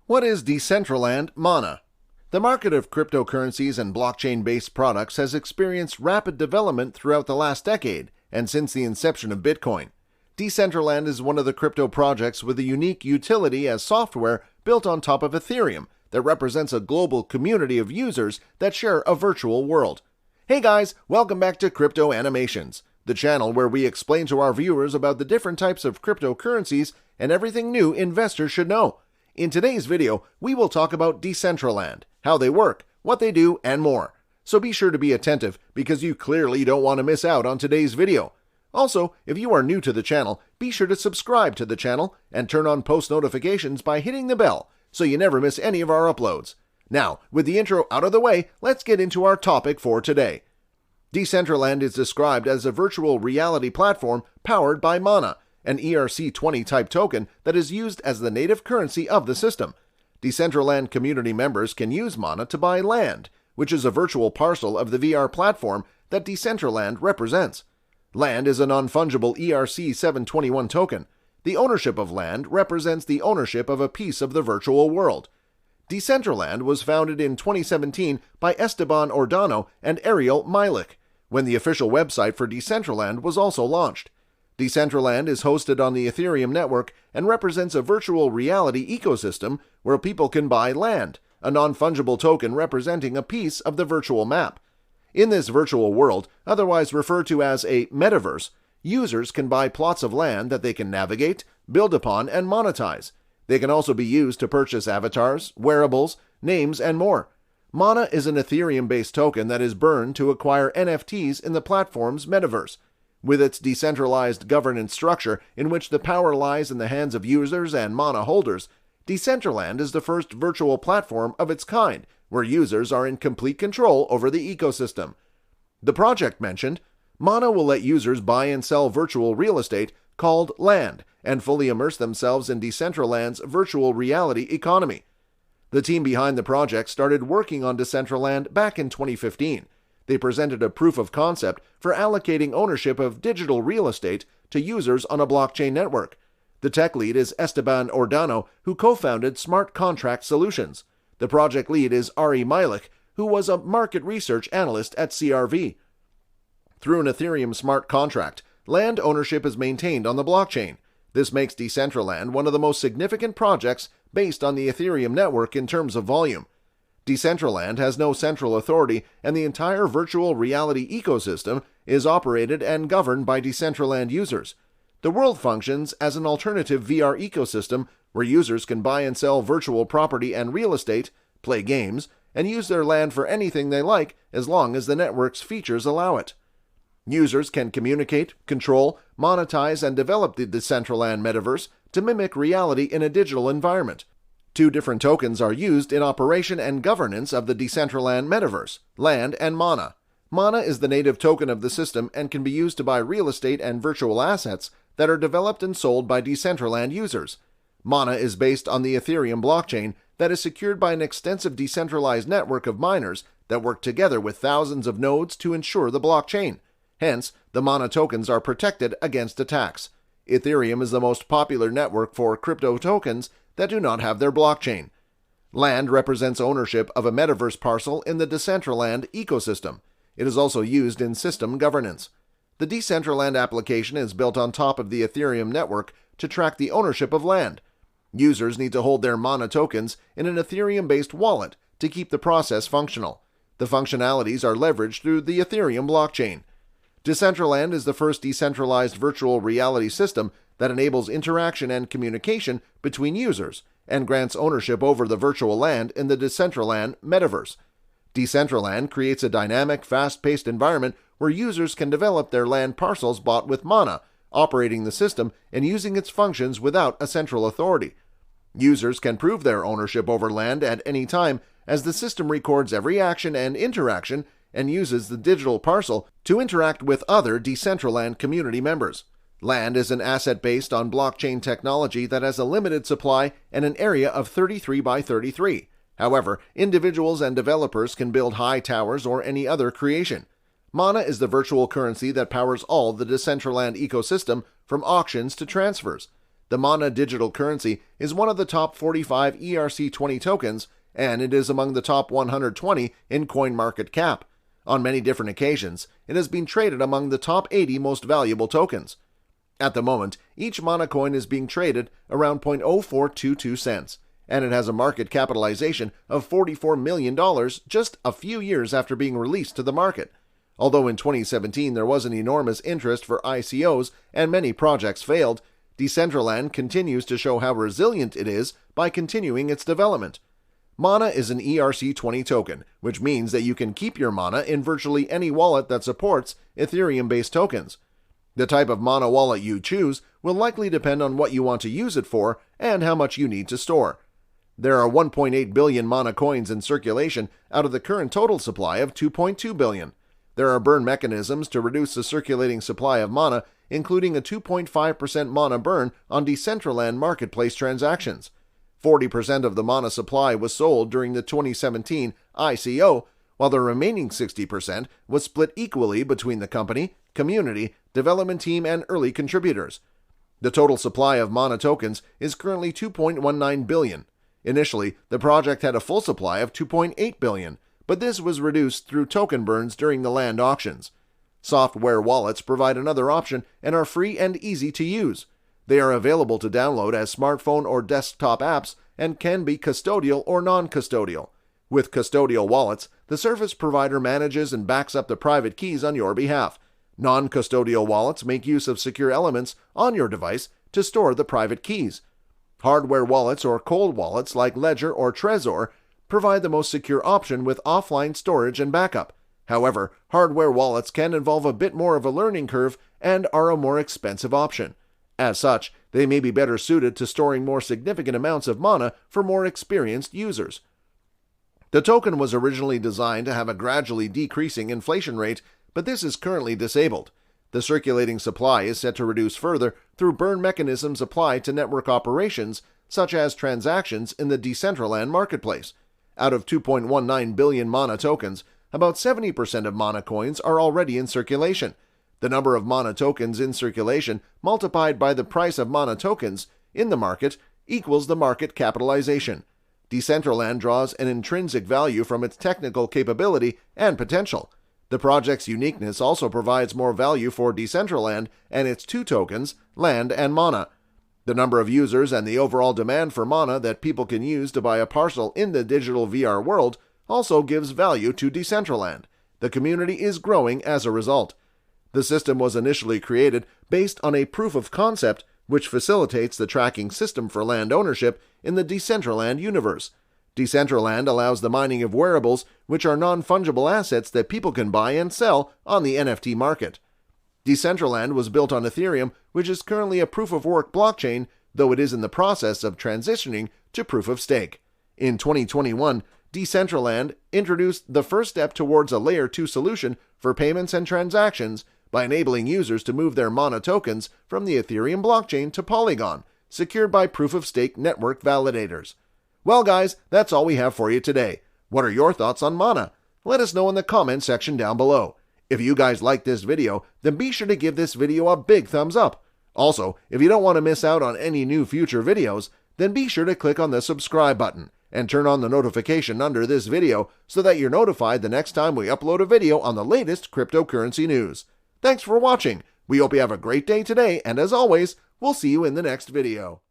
What is Decentraland Mana? The market of cryptocurrencies and blockchain-based products has experienced rapid development throughout the last decade and since the inception of Bitcoin. Decentraland is one of the crypto projects with a unique utility as software built on top of Ethereum that represents a global community of users that share a virtual world. Hey guys, welcome back to Crypto Animations, the channel where we explain to our viewers about the different types of cryptocurrencies and everything new investors should know. In today's video, we will talk about Decentraland, how they work, what they do, and more. So be sure to be attentive because you clearly don't want to miss out on today's video. Also, if you are new to the channel, be sure to subscribe to the channel and turn on post notifications by hitting the bell so you never miss any of our uploads. Now, with the intro out of the way, let's get into our topic for today. Decentraland is described as a virtual reality platform powered by Mana, an ERC-20 type token that is used as the native currency of the system. Decentraland community members can use Mana to buy land, which is a virtual parcel of the VR platform that Decentraland represents. Land is a non-fungible ERC-721 token. The ownership of land represents the ownership of a piece of the virtual world. Decentraland was founded in 2017 by Esteban Ordano and Ariel Milik, when the official website for Decentraland was also launched. Decentraland is hosted on the Ethereum network and represents a virtual reality ecosystem where people can buy land, a non-fungible token representing a piece of the virtual map. In this virtual world, otherwise referred to as a metaverse, users can buy plots of land that they can navigate, build upon, and monetize. They can also be used to purchase avatars, wearables, names, and more. Mana is an Ethereum-based token that is burned to acquire NFTs in the platform's metaverse. With its decentralized governance structure in which the power lies in the hands of users and Mana holders, Decentraland is the first virtual platform of its kind where users are in complete control over the ecosystem. The project mentioned, Mana will let users buy and sell virtual real estate called land and fully immerse themselves in Decentraland's virtual reality economy. The team behind the project started working on Decentraland back in 2015. They presented a proof of concept for allocating ownership of digital real estate to users on a blockchain network. The tech lead is Esteban Ordano, who co-founded Smart Contract Solutions. The project lead is Ari Milik, who was a market research analyst at CRV. Through an Ethereum smart contract, land ownership is maintained on the blockchain. This makes Decentraland one of the most significant projects based on the Ethereum network in terms of volume. Decentraland has no central authority, and the entire virtual reality ecosystem is operated and governed by Decentraland users. The world functions as an alternative VR ecosystem where users can buy and sell virtual property and real estate, play games, and use their land for anything they like as long as the network's features allow it. Users can communicate, control, monetize, and develop the Decentraland metaverse to mimic reality in a digital environment. Two different tokens are used in operation and governance of the Decentraland metaverse, land and Mana. Mana is the native token of the system and can be used to buy real estate and virtual assets that are developed and sold by Decentraland users. Mana is based on the Ethereum blockchain that is secured by an extensive decentralized network of miners that work together with thousands of nodes to ensure the blockchain. Hence, the Mana tokens are protected against attacks. Ethereum is the most popular network for crypto tokens that do not have their blockchain. Land represents ownership of a metaverse parcel in the Decentraland ecosystem. It is also used in system governance. The Decentraland application is built on top of the Ethereum network to track the ownership of land. Users need to hold their Mana tokens in an Ethereum-based wallet to keep the process functional. The functionalities are leveraged through the Ethereum blockchain. Decentraland is the first decentralized virtual reality system that enables interaction and communication between users and grants ownership over the virtual land in the Decentraland metaverse. Decentraland creates a dynamic, fast-paced environment where users can develop their land parcels bought with Mana, operating the system and using its functions without a central authority. Users can prove their ownership over land at any time as the system records every action and interaction and uses the digital parcel to interact with other Decentraland community members. Land is an asset based on blockchain technology that has a limited supply and an area of 33 by 33. However, individuals and developers can build high towers or any other creation. Mana is the virtual currency that powers all the Decentraland ecosystem, from auctions to transfers. The Mana digital currency is one of the top 45 ERC20 tokens, and it is among the top 120 in CoinMarketCap. On many different occasions, it has been traded among the top 80 most valuable tokens. At the moment, each Mana coin is being traded around 0.0422 cents, and it has a market capitalization of $44 million just a few years after being released to the market. Although in 2017 there was an enormous interest for ICOs and many projects failed, Decentraland continues to show how resilient it is by continuing its development. Mana is an ERC20 token, which means that you can keep your Mana in virtually any wallet that supports Ethereum-based tokens. The type of Mana wallet you choose will likely depend on what you want to use it for and how much you need to store. There are 1.8 billion Mana coins in circulation out of the current total supply of 2.2 billion. There are burn mechanisms to reduce the circulating supply of Mana, including a 2.5% Mana burn on Decentraland marketplace transactions. 40% of the Mana supply was sold during the 2017 ICO, while the remaining 60% was split equally between the company, community, development team, and early contributors. The total supply of Mana tokens is currently 2.19 billion. Initially, the project had a full supply of 2.8 billion, but this was reduced through token burns during the land auctions. Software wallets provide another option and are free and easy to use. They are available to download as smartphone or desktop apps and can be custodial or non-custodial. With custodial wallets, the service provider manages and backs up the private keys on your behalf. Non-custodial wallets make use of secure elements on your device to store the private keys. Hardware wallets or cold wallets like Ledger or Trezor provide the most secure option with offline storage and backup. However, hardware wallets can involve a bit more of a learning curve and are a more expensive option. As such, they may be better suited to storing more significant amounts of Mana for more experienced users. The token was originally designed to have a gradually decreasing inflation rate, but this is currently disabled. The circulating supply is set to reduce further through burn mechanisms applied to network operations, such as transactions in the Decentraland marketplace. Out of 2.19 billion Mana tokens, about 70% of Mana coins are already in circulation. The number of Mana tokens in circulation multiplied by the price of Mana tokens in the market equals the market capitalization. Decentraland draws an intrinsic value from its technical capability and potential. The project's uniqueness also provides more value for Decentraland and its two tokens, Land and Mana. The number of users and the overall demand for Mana that people can use to buy a parcel in the digital VR world also gives value to Decentraland. The community is growing as a result. The system was initially created based on a proof of concept which facilitates the tracking system for land ownership in the Decentraland universe. Decentraland allows the mining of wearables, which are non-fungible assets that people can buy and sell on the NFT market. Decentraland was built on Ethereum, which is currently a proof-of-work blockchain, though it is in the process of transitioning to proof-of-stake. In 2021, Decentraland introduced the first step towards a Layer 2 solution for payments and transactions by enabling users to move their Mana tokens from the Ethereum blockchain to Polygon, secured by proof-of-stake network validators. Well guys, that's all we have for you today. What are your thoughts on Mana? Let us know in the comment section down below. If you guys like this video, then be sure to give this video a big thumbs up. Also, if you don't want to miss out on any new future videos, then be sure to click on the subscribe button and turn on the notification under this video so that you're notified the next time we upload a video on the latest cryptocurrency news. Thanks for watching. We hope you have a great day today, and as always, we'll see you in the next video.